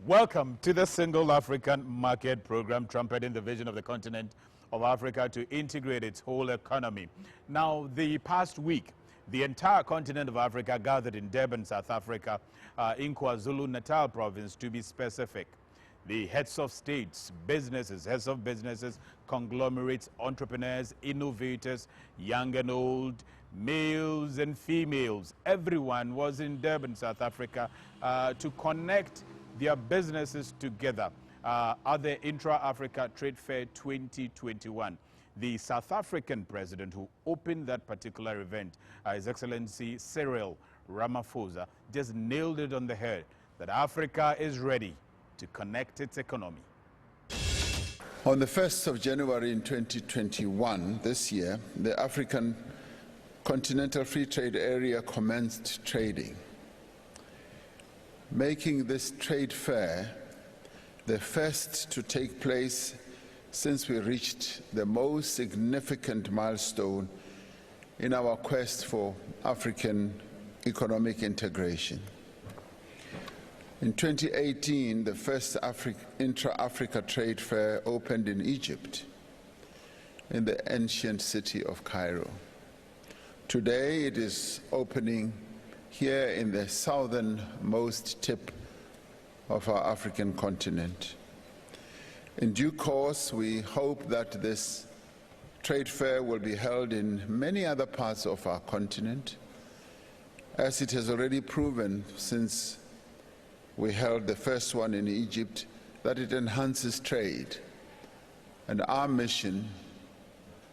Welcome to the Single African Market Program, trumpeting the vision of the continent of Africa to integrate its whole economy. Now, the past week, the entire continent of Africa gathered in Durban, South Africa, in KwaZulu-Natal province, to be specific. The heads of states, heads of businesses, conglomerates, entrepreneurs, innovators, young and old, males and females, everyone was in Durban, South Africa, to connect their businesses together at the Intra Africa Trade Fair 2021. The South African president who opened that particular event, His Excellency Cyril Ramaphosa, just nailed it on the head that Africa is ready to connect its economy. On the 1st of January in 2021, this year, the African Continental Free Trade Area commenced trading, making this trade fair the first to take place since we reached the most significant milestone in our quest for African economic integration. In 2018, the first Intra-Africa Trade Fair opened in Egypt, in the ancient city of Cairo. Today, it is opening here in the southernmost tip of our African continent. In due course, we hope that this trade fair will be held in many other parts of our continent, as it has already proven since we held the first one in Egypt, that it enhances trade. And our mission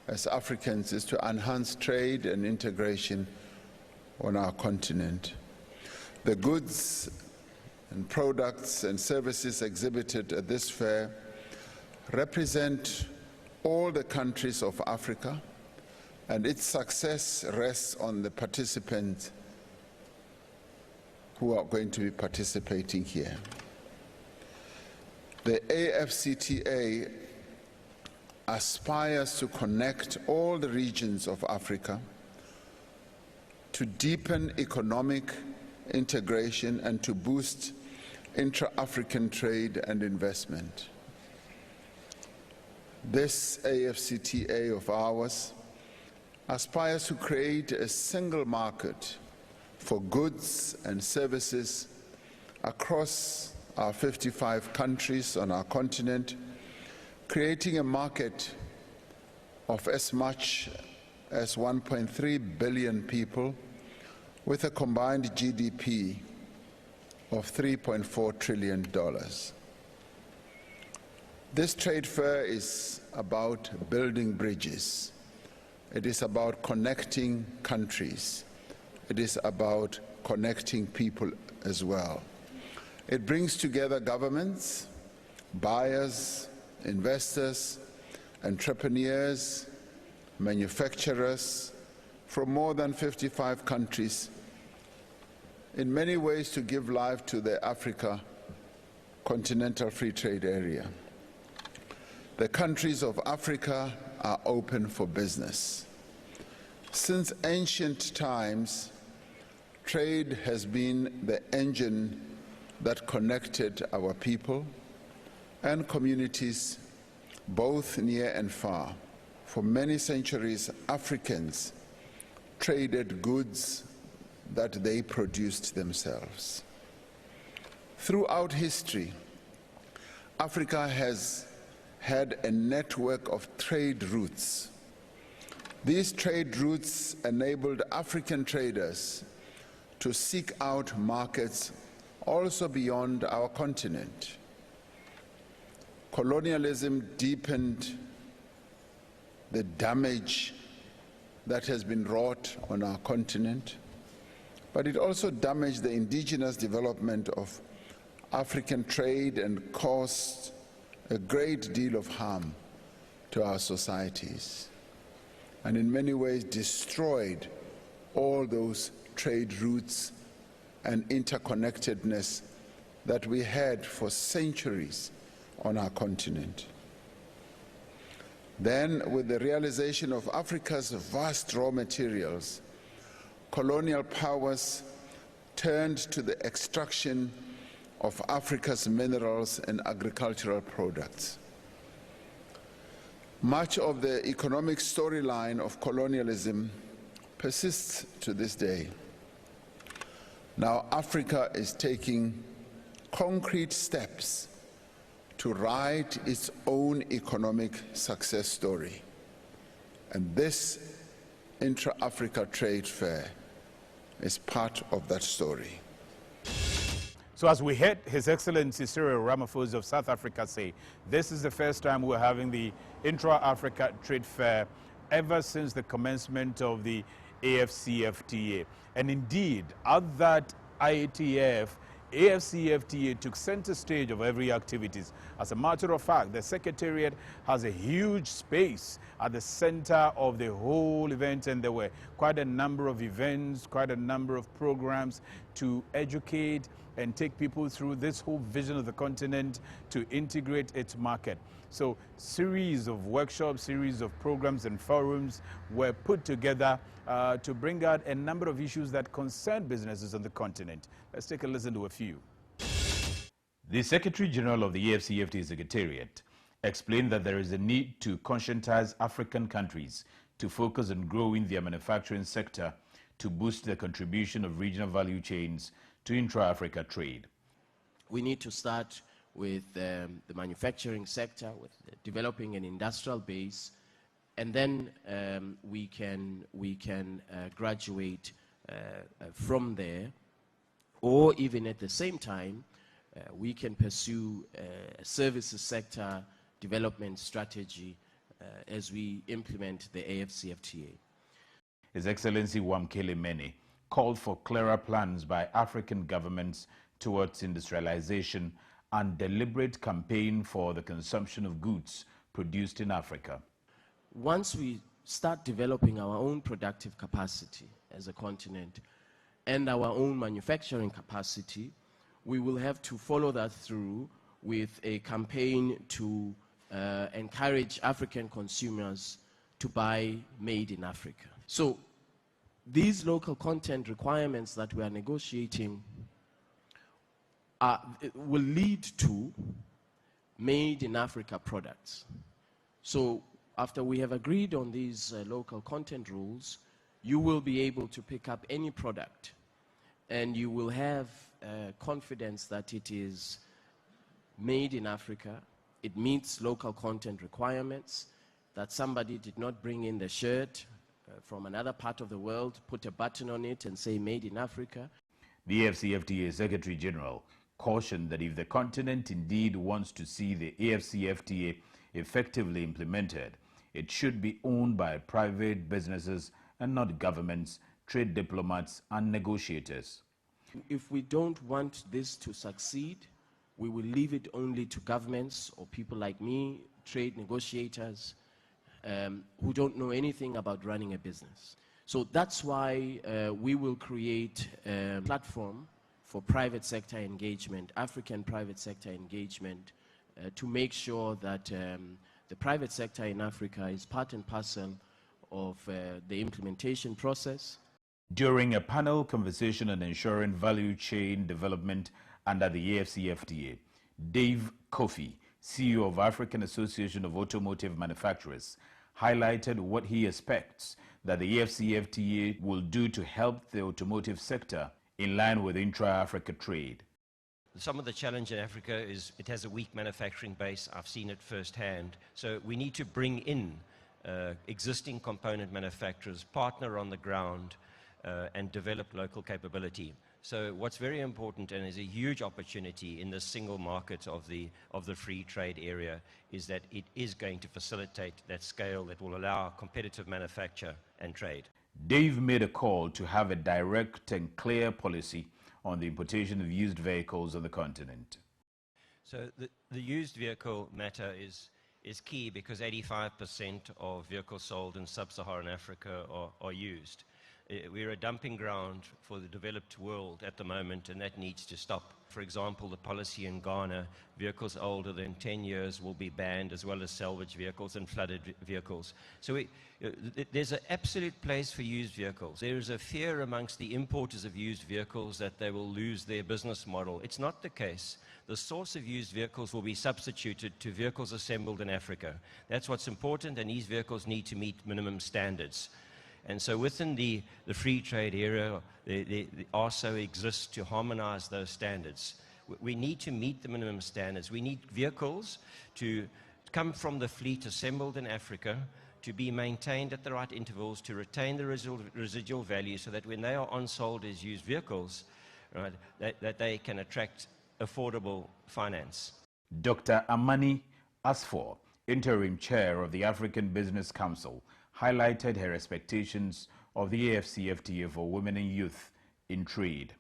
as Africans is to enhance trade and integration on our continent. The goods and products and services exhibited at this fair represent all the countries of Africa, and its success rests on the participants who are going to be participating here. The AfCFTA aspires to connect all the regions of Africa to deepen economic integration and to boost intra-African trade and investment. This AfCFTA of ours aspires to create a single market for goods and services across our 55 countries on our continent, creating a market of as much as 1.3 billion people with a combined GDP of $3.4 trillion. This trade fair is about building bridges. It is about connecting countries. It is about connecting people as well. It brings together governments, buyers, investors, entrepreneurs, manufacturers from more than 55 countries, in many ways to give life to the Africa Continental Free Trade Area. The countries of Africa are open for business. Since ancient times, trade has been the engine that connected our people and communities, both near and far. For many centuries, Africans traded goods that they produced themselves. Throughout history, Africa has had a network of trade routes. These trade routes enabled African traders to seek out markets also beyond our continent. Colonialism deepened the damage that has been wrought on our continent, but it also damaged the indigenous development of African trade and caused a great deal of harm to our societies, and in many ways destroyed all those trade routes and interconnectedness that we had for centuries on our continent. Then, with the realization of Africa's vast raw materials, colonial powers turned to the extraction of Africa's minerals and agricultural products. Much of the economic storyline of colonialism persists to this day. Now Africa is taking concrete steps to write its own economic success story. And this Intra-Africa Trade Fair is part of that story. So as we heard His Excellency Cyril Ramaphosa of South Africa say, this is the first time we're having the Intra-Africa Trade Fair ever since the commencement of the AfCFTA. And indeed, at that IATF, AfCFTA took center stage of every activities. As a matter of fact, the Secretariat has a huge space at the center of the whole event, and there were quite a number of events, quite a number of programs to educate and take people through this whole vision of the continent to integrate its market. So series of workshops, series of programs and forums were put together to bring out a number of issues that concern businesses on the continent. Let's take a listen to a few. The Secretary General of the AfCFTA Secretariat explained that there is a need to conscientize African countries to focus on growing their manufacturing sector to boost the contribution of regional value chains to intra-Africa trade. We need to start with the manufacturing sector, with developing an industrial base, and then we can graduate from there, or even at the same time, we can pursue a services sector development strategy as we implement the AfCFTA. His Excellency Wamkele Mene called for clearer plans by African governments towards industrialization and deliberate campaign for the consumption of goods produced in Africa. Once we start developing our own productive capacity as a continent and our own manufacturing capacity, we will have to follow that through with a campaign to encourage African consumers to buy made in Africa. So these local content requirements that we are negotiating will lead to made in Africa products. So after we have agreed on these local content rules, you will be able to pick up any product and you will have confidence that it is made in Africa, it meets local content requirements, that somebody did not bring in the shirt from another part of the world, put a button on it and say made in Africa. The AfCFTA Secretary General cautioned that if the continent indeed wants to see the AfCFTA effectively implemented, it should be owned by private businesses and not governments, trade diplomats and negotiators. If we don't want this to succeed, we will leave it only to governments or people like me, trade negotiators, who don't know anything about running a business. So that's why we will create a platform for private sector engagement, African private sector engagement, to make sure that the private sector in Africa is part and parcel of the implementation process. During a panel conversation on ensuring value chain development under the AfCFTA, Dave Kofi, CEO of African Association of Automotive Manufacturers, highlighted what he expects that the AfCFTA will do to help the automotive sector in line with intra-Africa trade. Some of the challenge in Africa is it has a weak manufacturing base. I've seen it firsthand. So we need to bring in existing component manufacturers, partner on the ground, and develop local capability. So what's very important and is a huge opportunity in the single market of the free trade area is that it is going to facilitate that scale that will allow competitive manufacture and trade. Dave made a call to have a direct and clear policy on the importation of used vehicles on the continent. So the used vehicle matter is key because 85% of vehicles sold in sub-Saharan Africa are used. We're a dumping ground for the developed world at the moment, and that needs to stop. For example, the policy in Ghana, vehicles older than 10 years will be banned, as well as salvage vehicles and flooded vehicles. So there's an absolute place for used vehicles. There is a fear amongst the importers of used vehicles that they will lose their business model. It's not the case. The source of used vehicles will be substituted to vehicles assembled in Africa. That's what's important, and these vehicles need to meet minimum standards. And so within the free trade area, the ARSO exists to harmonize those standards. We need to meet the minimum standards. We need vehicles to come from the fleet assembled in Africa, to be maintained at the right intervals, to retain the residual value, so that when they are on-sold as used vehicles, right, that they can attract affordable finance. Dr. Amani Asfor, interim chair of the African Business Council, highlighted her expectations of the AfCFTA for women and youth in trade.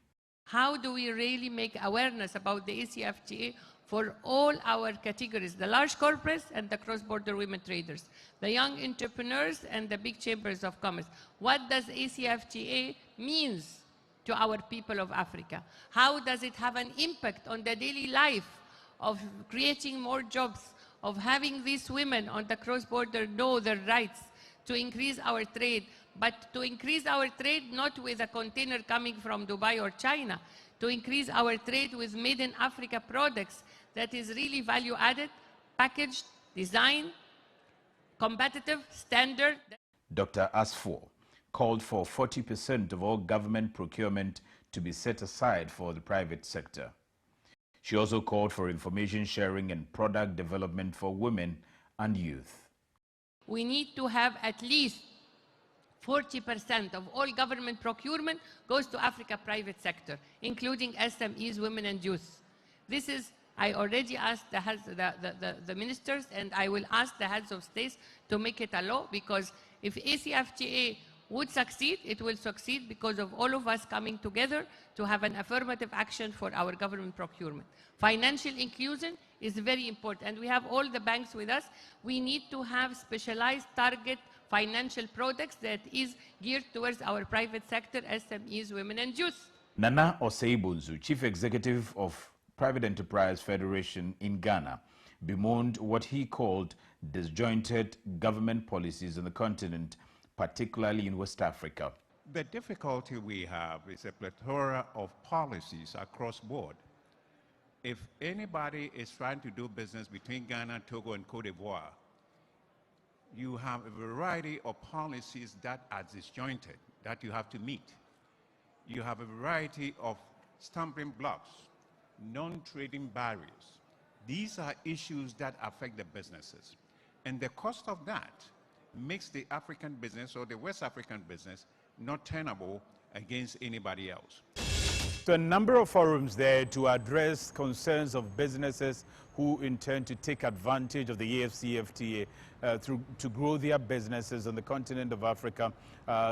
How do we really make awareness about the AfCFTA for all our categories, the large corporates and the cross-border women traders, the young entrepreneurs and the big chambers of commerce? What does AfCFTA means to our people of Africa? How does it have an impact on the daily life of creating more jobs, of having these women on the cross-border know their rights, to increase our trade, but to increase our trade not with a container coming from Dubai or China, to increase our trade with made in Africa products that is really value added, packaged, designed, competitive, standard. Dr. Asfor called for 40% of all government procurement to be set aside for the private sector. She also called for information sharing and product development for women and youth. We need to have at least 40% of all government procurement goes to Africa private sector, including SMEs, women and youth. This is, I already asked the ministers, and I will ask the heads of states to make it a law, because if AfCFTA would succeed, it will succeed because of all of us coming together to have an affirmative action for our government procurement. Financial inclusion is very important, and we have all the banks with us. We need to have specialized target financial products that is geared towards our private sector, SMEs, women and youth. Nana Oseibunzu, Chief Executive of Private Enterprise Federation in Ghana, bemoaned what he called disjointed government policies on the continent, particularly in West Africa. The difficulty we have is a plethora of policies across board. If anybody is trying to do business between Ghana, Togo, and Cote d'Ivoire, you have a variety of policies that are disjointed that you have to meet. You have a variety of stumbling blocks, non-trading barriers. These are issues that affect the businesses. And the cost of that makes the African business or the West African business not tenable against anybody else. So a number of forums there to address concerns of businesses who intend to take advantage of the AfCFTA to grow their businesses on the continent of Africa.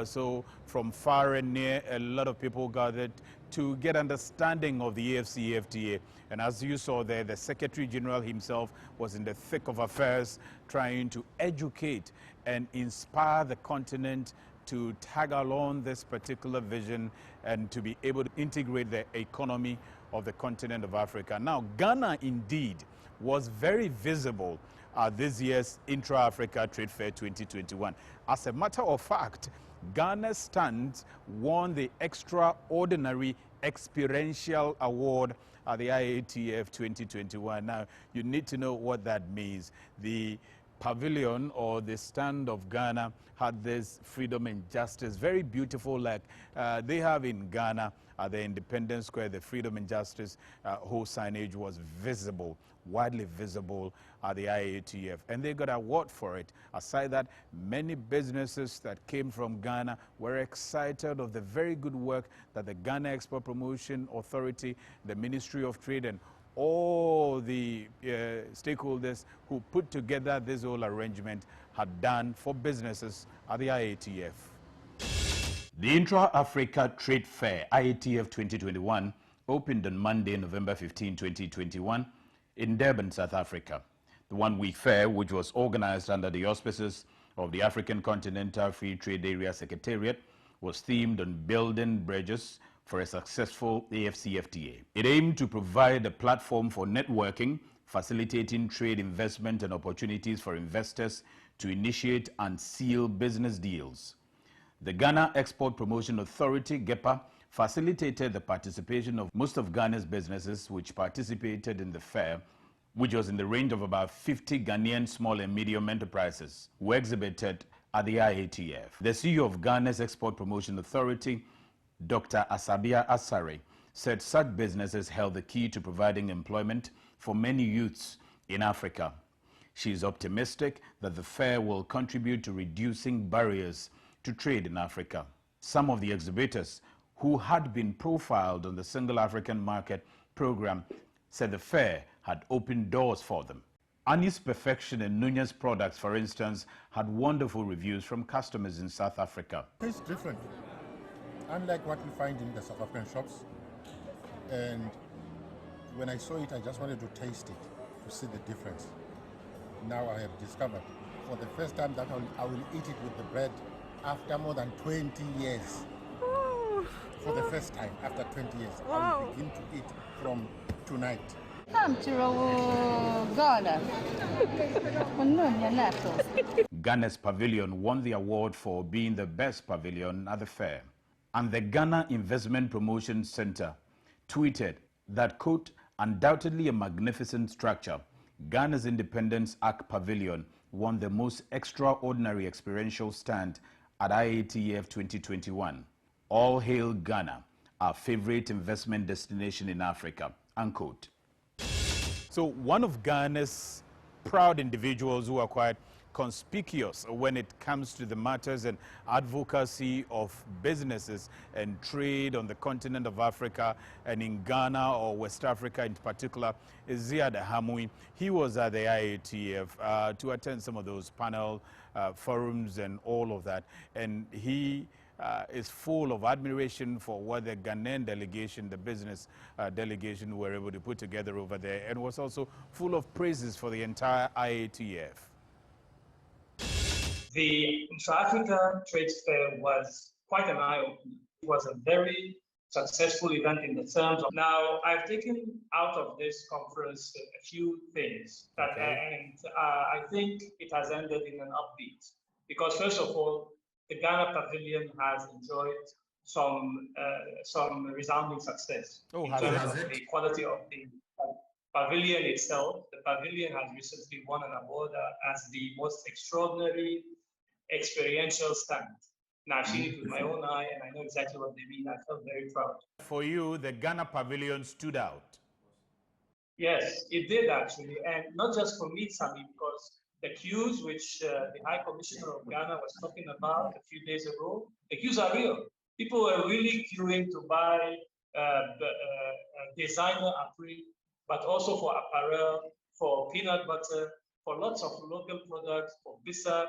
So from far and near, a lot of people gathered to get understanding of the AfCFTA. And as you saw there, the Secretary General himself was in the thick of affairs, trying to educate and inspire the continent to tag along this particular vision and to be able to integrate the economy of the continent of Africa. Now, Ghana indeed was very visible at this year's Intra Africa Trade Fair 2021. As a matter of fact, Ghana's stands won the Extraordinary Experiential Award at the IATF 2021. Now, you need to know what that means. The pavilion or the stand of Ghana had this freedom and justice, very beautiful, like they have in Ghana at the Independence Square. The freedom and justice whole signage was visible, widely visible at the IATF, and they got an award for it. Aside that, many businesses that came from Ghana were excited of the very good work that the Ghana Export Promotion Authority, the Ministry of Trade, and all the stakeholders who put together this whole arrangement had done for businesses at the IATF. The Intra Africa Trade Fair, IATF 2021, opened on Monday, November 15, 2021, in Durban, South Africa. The one-week fair, which was organized under the auspices of the African Continental Free Trade Area Secretariat, was themed on building bridges for a successful AfCFTA. It aimed to provide a platform for networking, facilitating trade, investment, and opportunities for investors to initiate and seal business deals. The Ghana Export Promotion Authority, GEPA, facilitated the participation of most of Ghana's businesses which participated in the fair, which was in the range of about 50 Ghanaian small and medium enterprises who exhibited at the IATF. The CEO of Ghana's Export Promotion Authority, Dr. Asabia Asare, said such businesses held the key to providing employment for many youths in Africa. She is optimistic that the fair will contribute to reducing barriers to trade in Africa. Some of the exhibitors who had been profiled on the Single African Market program said the fair had opened doors for them. Anis Perfection and Nunez products, for instance, had wonderful reviews from customers in South Africa. It's different, unlike what we find in the South African shops. And when I saw it, I just wanted to taste it, to see the difference. Now I have discovered for the first time that I will eat it with the bread after more than 20 years. Ooh. For the first time after 20 years, Wow. I will begin to eat from tonight. Ghana's pavilion won the award for being the best pavilion at the fair. And the Ghana Investment Promotion Center tweeted that, quote, undoubtedly a magnificent structure, Ghana's Independence Arc Pavilion won the most extraordinary experiential stand at IATF 2021. All hail Ghana, our favorite investment destination in Africa, unquote. So one of Ghana's proud individuals who are quite conspicuous when it comes to the matters and advocacy of businesses and trade on the continent of Africa and in Ghana or West Africa in particular is Ziad Hamui. He was at the IATF to attend some of those panel forums and all of that, and he is full of admiration for what the Ghanaian delegation, the business delegation, were able to put together over there, and was also full of praises for the entire IATF. The Intra-Africa Trade Fair was quite an eye-opener. It was a very successful event in the terms of... Now, I've taken out of this conference a few things, and I think it has ended in an upbeat. Because first of all, the Ghana Pavilion has enjoyed some resounding success in terms of the quality of the pavilion itself. The pavilion has recently won an award as the most extraordinary experiential stand. Now, I've seen it with my own eye, and I know exactly what they mean. I felt very proud. For you, the Ghana Pavilion stood out. Yes, it did actually, and not just for me, Sami, because the queues which the High Commissioner of Ghana was talking about a few days ago, the queues are real. People were really queuing to buy designer apparel, but also for apparel, for peanut butter, for lots of local products, for Bisa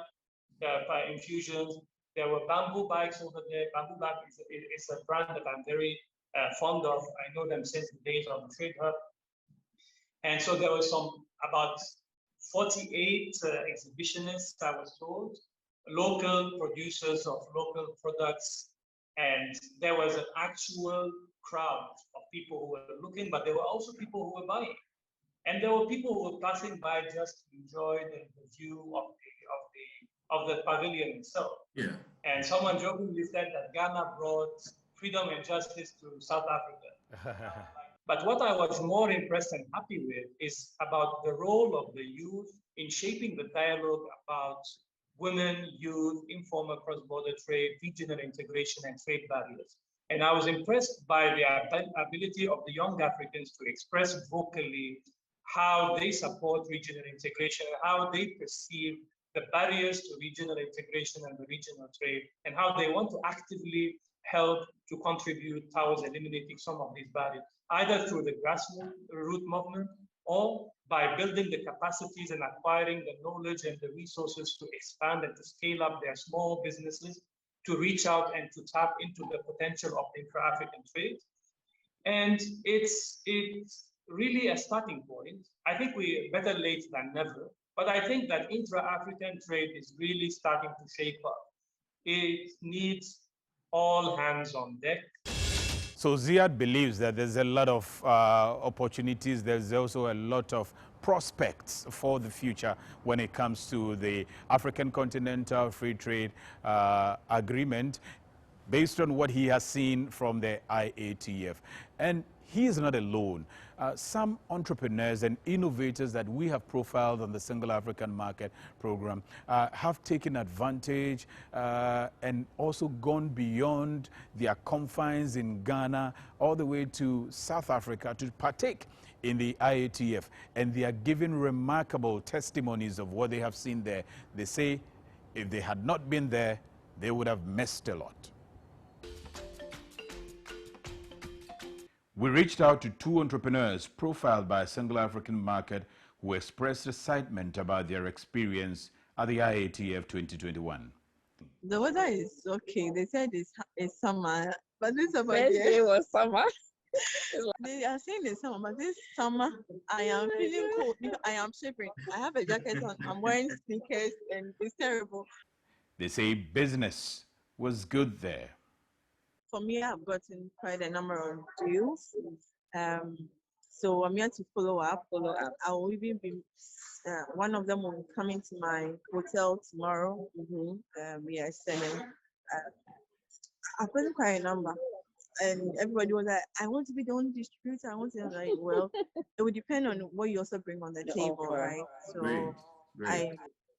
infusions. There were bamboo bags over there. Bamboo bag is a brand that I'm very fond of. I know them since the days of the Trade Hub. And so there was about 48 exhibitionists, I was told, local producers of local products. And there was an actual crowd of people who were looking, but there were also people who were buying. And there were people who were passing by just to enjoy the view of the pavilion itself. Yeah. And someone jokingly said that Ghana brought freedom and justice to South Africa. But what I was more impressed and happy with is about the role of the youth in shaping the dialogue about women, youth, informal cross-border trade, regional integration, and trade barriers. And I was impressed by the ability of the young Africans to express vocally how they support regional integration, how they perceive the barriers to regional integration and the regional trade, and how they want to actively help to contribute towards eliminating some of these barriers, either through the grassroots movement or by building the capacities and acquiring the knowledge and the resources to expand and to scale up their small businesses, to reach out and to tap into the potential of intra-African trade. And it's really a starting point. I think we're better late than never, but I think that intra-African trade is really starting to shape up. It needs all hands on deck. So Ziad believes that there's a lot of opportunities. There's also a lot of prospects for the future when it comes to the African Continental Free Trade Agreement, based on what he has seen from the IATF. And he is not alone. Some entrepreneurs and innovators that we have profiled on the Single African Market Program have taken advantage and also gone beyond their confines in Ghana all the way to South Africa to partake in the IATF. And they are giving remarkable testimonies of what they have seen there. They say if they had not been there, they would have missed a lot. We reached out to two entrepreneurs profiled by Single African Market who expressed excitement about their experience at the IATF 2021. The weather is okay. They said it's summer, but this summer Day was summer. they are saying it's summer, but this summer I am feeling cold because I am shivering. I have a jacket on. I'm wearing sneakers, and it's terrible. They say business was good there. For me, I've gotten quite a number of deals. So I'm here to follow up. I will even be, one of them will be coming to my hotel tomorrow. We are selling. I've gotten quite a number. And everybody was like, I want to be the only distributor. I want to be like, well, it would depend on what you also bring on the table, offer. right? So Great.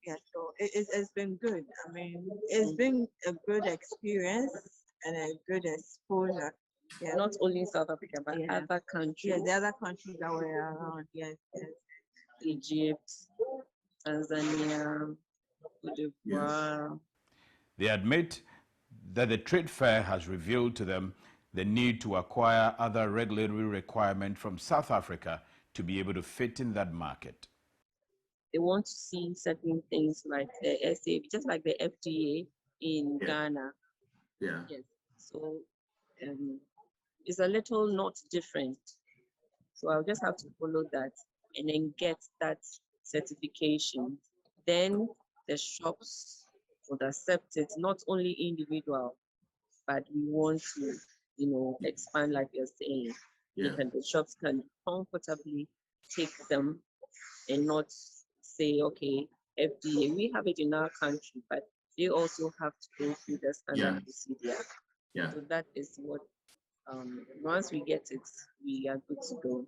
so it's been good. I mean, it's been a good experience and a good exposure. Yeah. Not only in South Africa, but Yeah. other countries. Yeah, the other countries that were around. Yes. Egypt, Tanzania, Cote d'Ivoire. They admit that the trade fair has revealed to them the need to acquire other regulatory requirements from South Africa to be able to fit in that market. They want to see certain things like the SA, just like the FTA in Ghana. Yeah. Yes. So it's a little not different. So I'll just have to follow that and then get that certification. Then the shops would accept it, not only individual, but we want to, expand like you're saying. Yeah. And the shops can comfortably take them and not say, okay, FDA, we have it in our country, but they also have to go through the standard procedure. Yeah. So that is what, once we get it, we are good to go.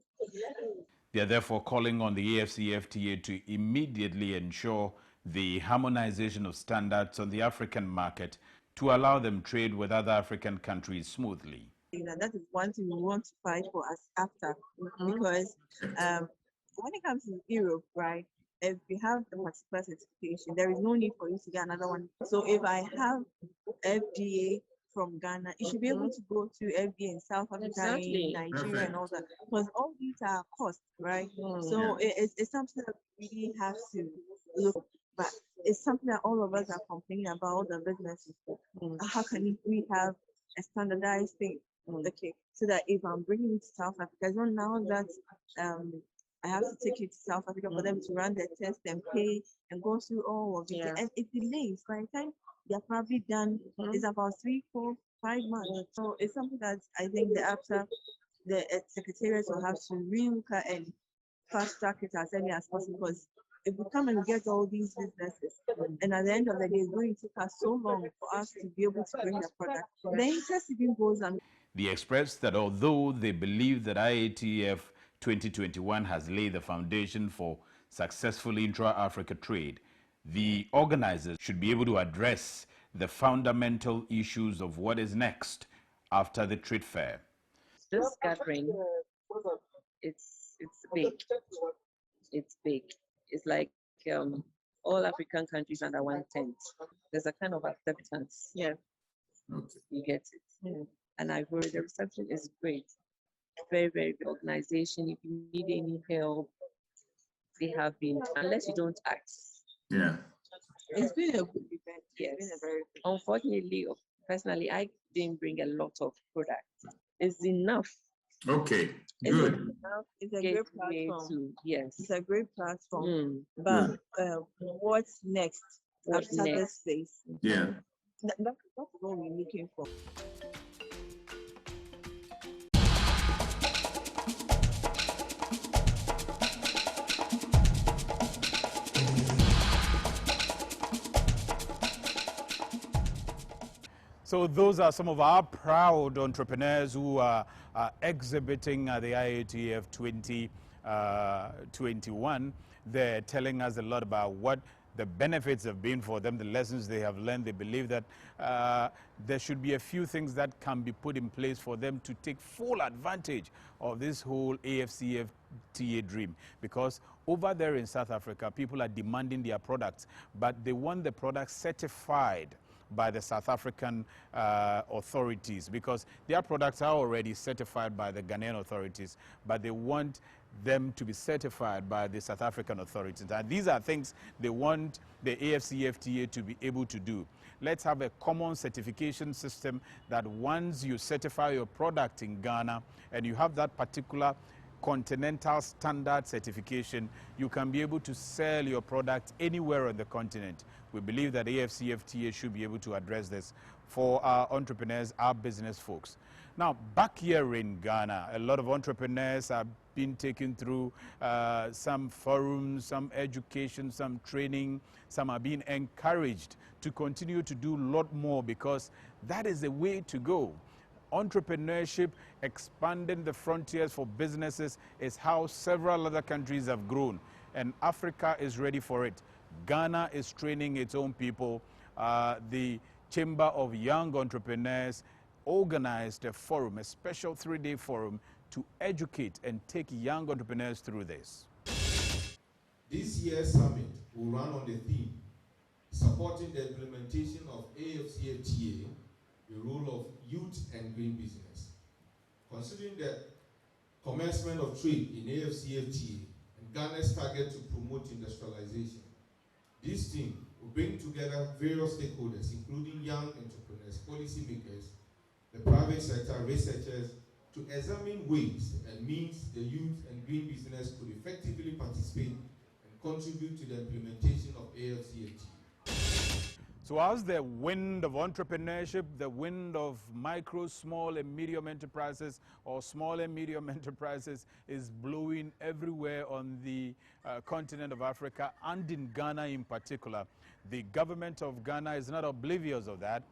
They are therefore calling on the AfCFTA to immediately ensure the harmonization of standards on the African market to allow them trade with other African countries smoothly. That is one thing we want to fight for as after, because when it comes to Europe, right, if you have the particular certification, there is no need for you to get another one. So if I have FDA from Ghana, it should be able to go to FDA in South Africa, in Nigeria, and all that, because all these are costs, right? So it's something that we really have to look, but it's something that all of us are complaining about, all the businesses. How can we have a standardized thing? Okay, so that if I'm bringing it to South Africa, it's not now that I have to take it to South Africa for them to run the test and pay and go through all of it. And it delays. By the time they're probably done, it's about 3, 4, 5 months. So it's something that I think the secretariat will have to relook at and fast track it as early as possible, because if we come and get all these businesses, and at the end of the day, it's going to take us so long for us to be able to bring the product, the interest even goes on. They expressed that although they believe that IATF 2021 has laid the foundation for successful intra-Africa trade, the organizers should be able to address the fundamental issues of what is next after the trade fair. This gathering, it's big. It's big. It's like all African countries under one tent. There's a kind of acceptance. Yeah. Okay. You get it. And I've heard the reception is great. Very, very good organization. If you need any help, they have been, unless you don't ask. Yeah. It's been a good event. Yes. It's been a very good. Unfortunately, personally, I didn't bring a lot of products. It's enough. Okay. It's Good. enough. It's a great Gateway platform. to, yes. It's a great platform. Mm. But what's next What after next? this phase? Yeah. That's what we're looking for. So those are some of our proud entrepreneurs who are exhibiting at the IATF 2021. They're telling us a lot about what the benefits have been for them, the lessons they have learned. They believe that there should be a few things that can be put in place for them to take full advantage of this whole AfCFTA dream. Because over there in South Africa, people are demanding their products, but they want the products certified by the South African authorities, because their products are already certified by the Ghanaian authorities, but they want them to be certified by the South African authorities. And these are things they want the AfCFTA to be able to do. Let's have a common certification system that once you certify your product in Ghana and you have that particular continental standard certification, you can be able to sell your product anywhere on the continent. We believe that AfCFTA should be able to address this for our entrepreneurs, our business folks. Now, back here in Ghana, a lot of entrepreneurs have been taken through some forums, some education, some training. Some are being encouraged to continue to do a lot more, because that is the way to go. Entrepreneurship, expanding the frontiers for businesses, is how several other countries have grown, and Africa is ready for it. Ghana is training its own people. The Chamber of Young Entrepreneurs organized a forum, a special 3-day forum, to educate and take young entrepreneurs through this. This year's summit will run on the theme, supporting the implementation of AfCFTA, the role of youth and green business. Considering the commencement of trade in AfCFTA and Ghana's target to promote industrialization, this team will bring together various stakeholders, including young entrepreneurs, policymakers, the private sector, researchers, to examine ways and means the youth and green business could effectively participate and contribute to the implementation of AfCFTA. So as the wind of entrepreneurship, the wind of micro, small and medium enterprises, or small and medium enterprises, is blowing everywhere on the continent of Africa, and in Ghana in particular, the government of Ghana is not oblivious of that.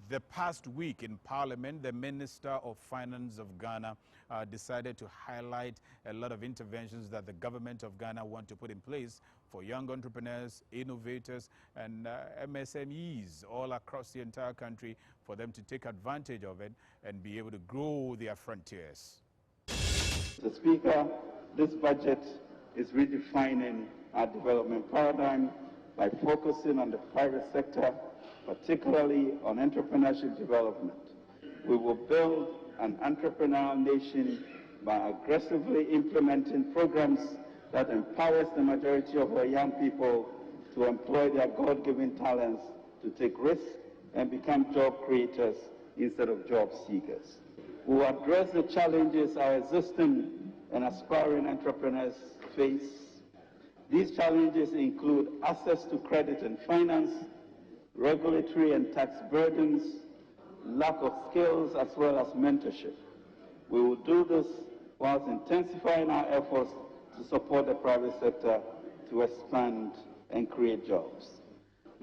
The past week in Parliament, the Minister of Finance of Ghana decided to highlight a lot of interventions that the government of Ghana want to put in place for young entrepreneurs, innovators, and MSMEs all across the entire country, for them to take advantage of it and be able to grow their frontiers. Mr. Speaker, this budget is redefining our development paradigm by focusing on the private sector, particularly on entrepreneurship development. We will build an entrepreneurial nation by aggressively implementing programs that empowers the majority of our young people to employ their God-given talents, to take risks and become job creators instead of job seekers. We will address the challenges our existing and aspiring entrepreneurs face. These challenges include access to credit and finance, regulatory and tax burdens, lack of skills, as well as mentorship. We will do this whilst intensifying our efforts to support the private sector to expand and create jobs.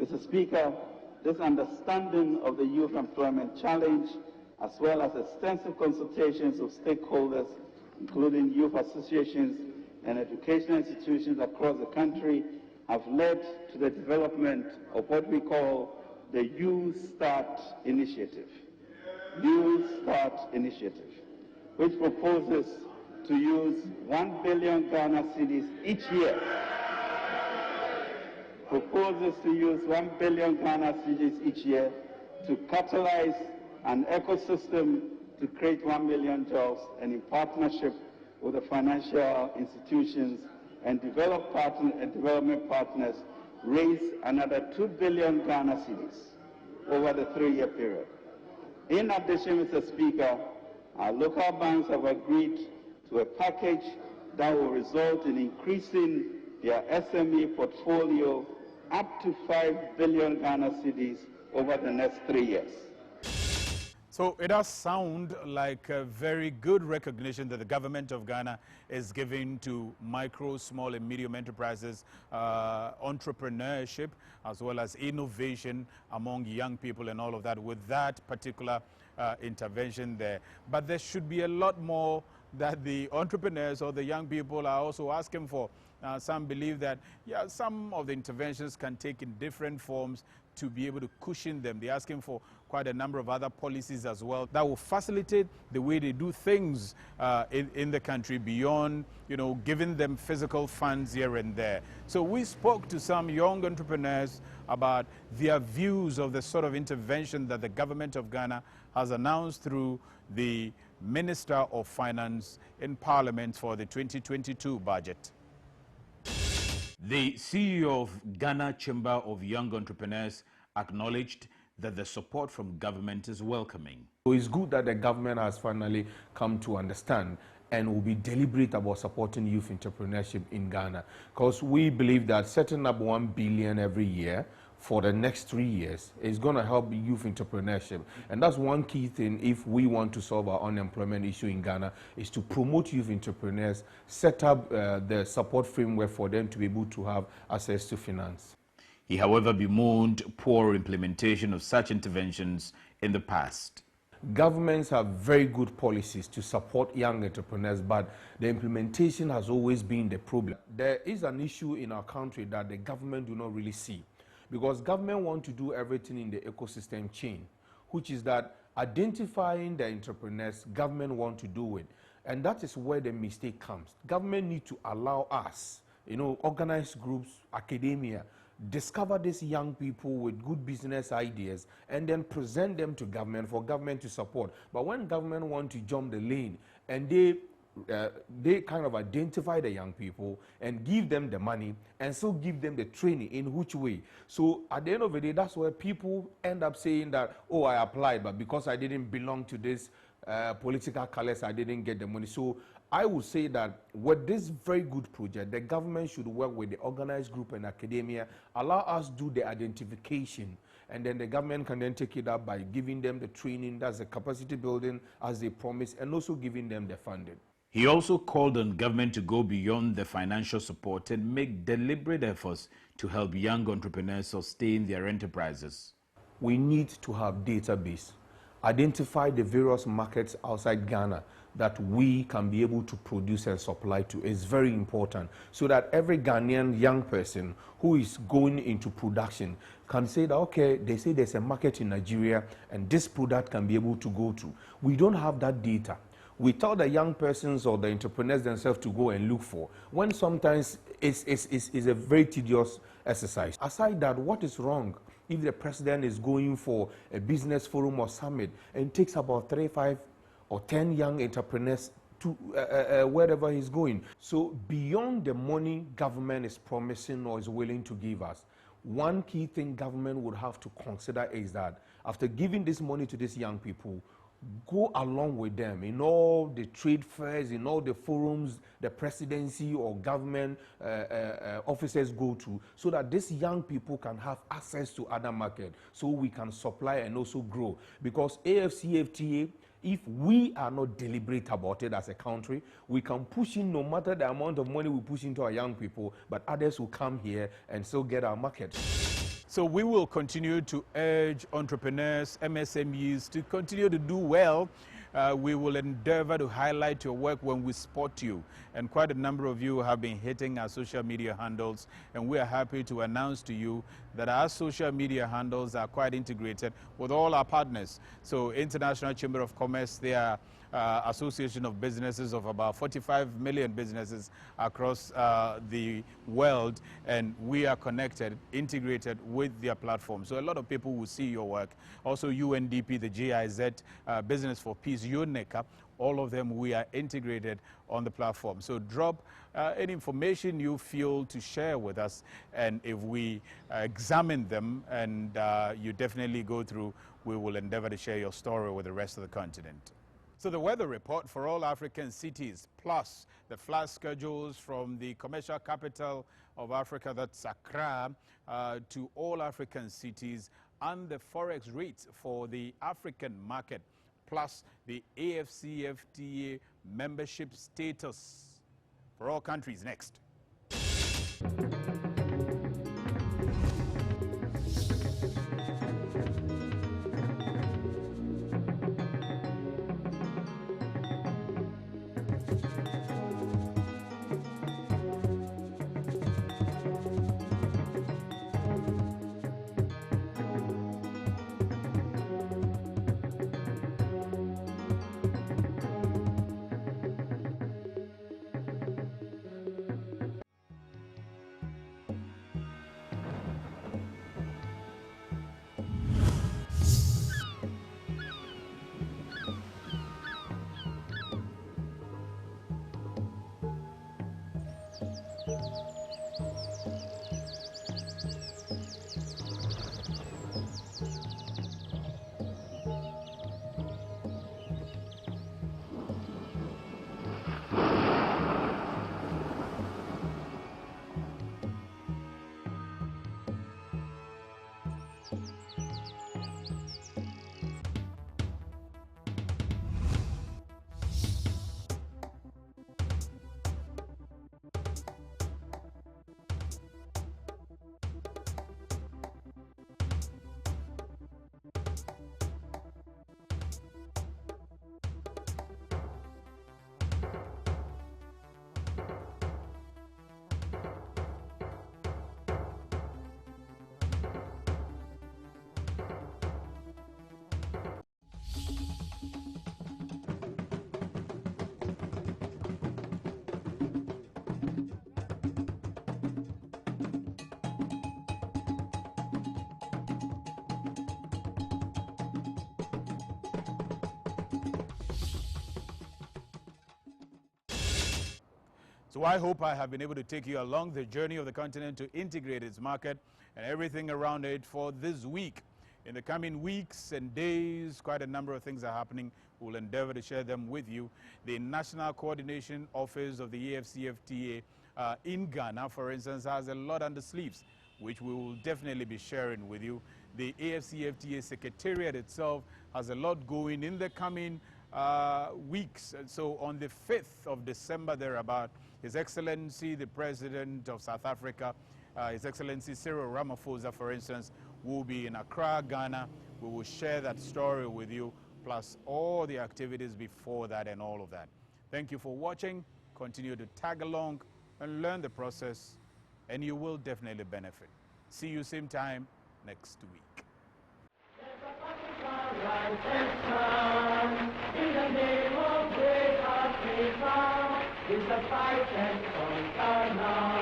Mr. Speaker, this understanding of the youth employment challenge, as well as extensive consultations of stakeholders, including youth associations and educational institutions across the country, have led to the development of what we call the Youth Start Initiative. Youth Start Initiative, which proposes to use 1 billion Ghana cedis each year. Proposes to use 1 billion Ghana cedis each year to catalyze an ecosystem to create 1 million jobs, and in partnership with the financial institutions and development partners, raise another 2 billion Ghana cedis over the 3-year period. In addition, Mr. Speaker, our local banks have agreed to a package that will result in increasing their SME portfolio up to 5 billion Ghana cedis over the next 3 years. So it does sound like a very good recognition that the government of Ghana is giving to micro, small and medium enterprises, entrepreneurship, as well as innovation among young people and all of that with that particular intervention there. But there should be a lot more that the entrepreneurs or the young people are also asking for. Some believe that, yeah, some of the interventions can take in different forms to be able to cushion them. They're asking for quite a number of other policies as well that will facilitate the way they do things in the country beyond, you know, giving them physical funds here and there. So we spoke to some young entrepreneurs about their views of the sort of intervention that the government of Ghana has announced through the Minister of Finance in Parliament for the 2022 budget. The CEO of Ghana Chamber of Young Entrepreneurs acknowledged that the support from government is welcoming. So it's good that the government has finally come to understand and will be deliberate about supporting youth entrepreneurship in Ghana, because we believe that setting up 1 billion every year for the next 3 years is going to help youth entrepreneurship. And that's one key thing if we want to solve our unemployment issue in Ghana, is to promote youth entrepreneurs, set up the support framework for them to be able to have access to finance. He, however, bemoaned poor implementation of such interventions in the past. Governments have very good policies to support young entrepreneurs, but the implementation has always been the problem. There is an issue in our country that the government do not really see, because government want to do everything in the ecosystem chain, which is that identifying the entrepreneurs, government want to do it. And that is where the mistake comes. Government need to allow us, you know, organized groups, academia, discover these young people with good business ideas and then present them to government for government to support. But when government want to jump the lane and they kind of identify the young people and give them the money and so give them the training, in which way? So at the end of the day, that's where people end up saying that, oh, I applied, but because I didn't belong to this political colors, I didn't get the money. So I would say that with this very good project, the government should work with the organized group and academia, allow us do the identification, and then the government can then take it up by giving them the training, that's the capacity building as they promised, and also giving them the funding. He also called on government to go beyond the financial support and make deliberate efforts to help young entrepreneurs sustain their enterprises. We need to have database, identify the various markets outside Ghana that we can be able to produce and supply to. Is very important, so that every Ghanaian young person who is going into production can say that, okay, they say there's a market in Nigeria and this product can be able to go to. We don't have that data. We tell the young persons or the entrepreneurs themselves to go and look for, when sometimes it's a very tedious exercise. Aside that, what is wrong if the president is going for a business forum or summit and takes about 3, 5 or 10 young entrepreneurs to wherever he's going? So beyond the money government is promising or is willing to give us, one key thing government would have to consider is that after giving this money to these young people, go along with them in all the trade fairs, in all the forums the presidency or government officers go to, so that these young people can have access to other markets, so we can supply and also grow. Because AfCFTA, if we are not deliberate about it as a country, we can push in no matter the amount of money we push into our young people, but others will come here and still get our market. So we will continue to urge entrepreneurs, MSMEs to continue to do well. We will endeavor to highlight your work when we spot you. And quite a number of you have been hitting our social media handles, and we are happy to announce to you that our social media handles are quite integrated with all our partners. So International Chamber of Commerce, they are association of businesses of about 45 million businesses across the world, and we are connected, integrated with their platform. So a lot of people will see your work. Also UNDP, the GIZ, Business for Peace, UNECA, all of them, we are integrated on the platform. So drop any information you feel to share with us, and if we examine them and you definitely go through, we will endeavor to share your story with the rest of the continent. So the weather report for all African cities, plus the flight schedules from the commercial capital of Africa, that's Accra, to all African cities and the forex rates for the African market, plus the AfCFTA membership status for all countries next. So I hope I have been able to take you along the journey of the continent to integrate its market and everything around it for this week. In the coming weeks and days, quite a number of things are happening. We'll endeavor to share them with you. The National Coordination Office of the AfCFTA in Ghana, for instance, has a lot on the sleeves, which we will definitely be sharing with you. The AfCFTA Secretariat itself has a lot going in the coming weeks. So on the 5th of December, thereabout, His Excellency, the President of South Africa, His Excellency Cyril Ramaphosa, for instance, will be in Accra, Ghana. We will share that story with you, plus all the activities before that and all of that. Thank you for watching. Continue to tag along and learn the process, and you will definitely benefit. See you same time next week. In the name of great Africa, is the fight and conquer now.